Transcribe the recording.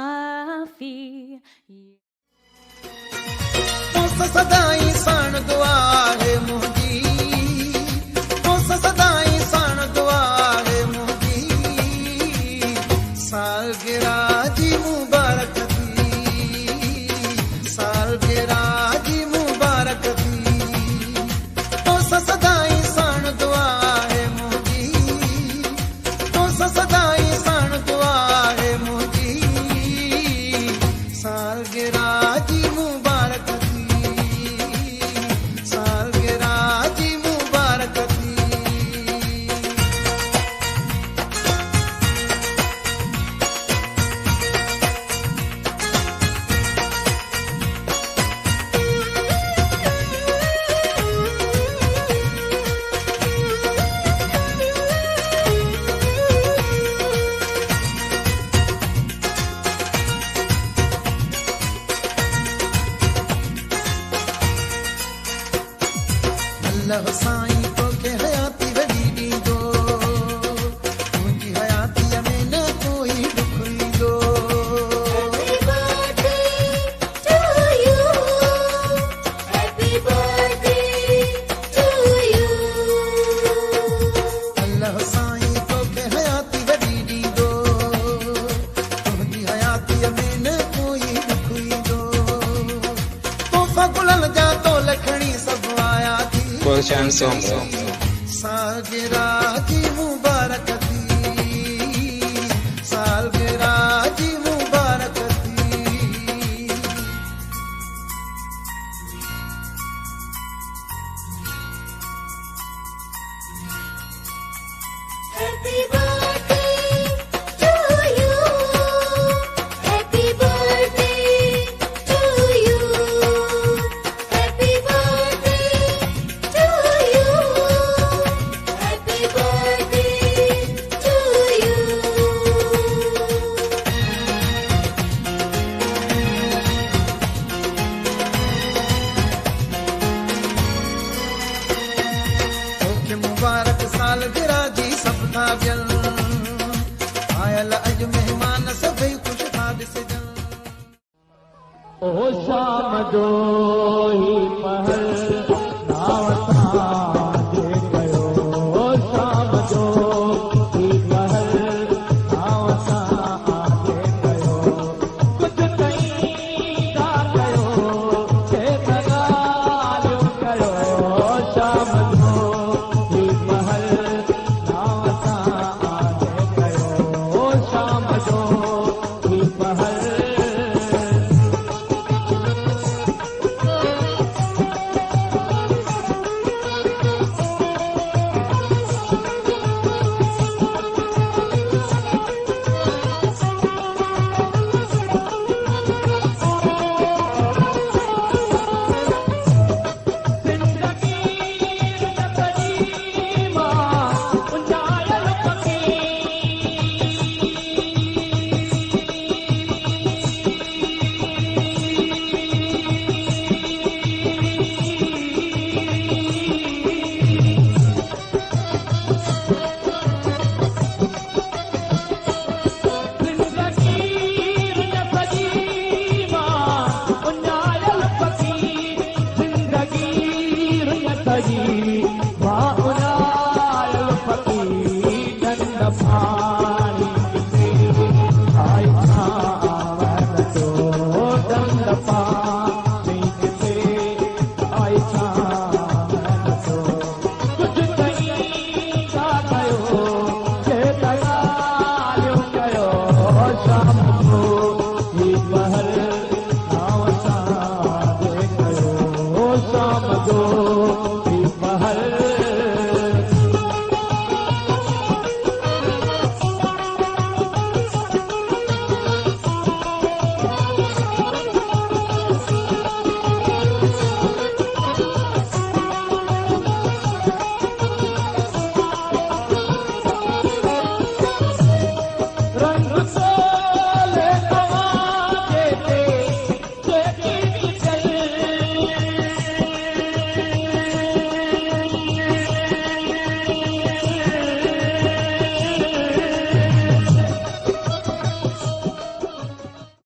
काफी। सदाई साण दुआ है मुंहिंजी, सदाई साण दुआ है मुंहिंजी, सालगिरह जी मुबारक थी, सालगिरह जी मुबारक थी। सदाई साण दुआ है मुंहिंजी, सदाई साण दुआ है मुंहिंजी, सालगिरह जी मुबारक थी। अल्लाह साईं तोखे हयाती वॾी ॾींदो, तुंहिंजी हयातीअ में न कोई दुख ईंदो। अल्लाह साईं तोखे हयाती वॾी ॾींदो, तुंहिंजी हयातीअ में न कोई दुख ईंदो। तोहफ़ा गुलनि जा तोल खणी सभु आया थी, सालगिरह जी मुबारक थी, सालगिरह जी मुबारक थी। Happy birthday to you, happy birthday to you, happy birthday to you, happy birthday to you. तोखे मुबारक सालगिरह जी सभ था वियल, आयल अॼु महिमान सभई ख़ुशि था ॾिसजनि। ओ शाम जो ही पहर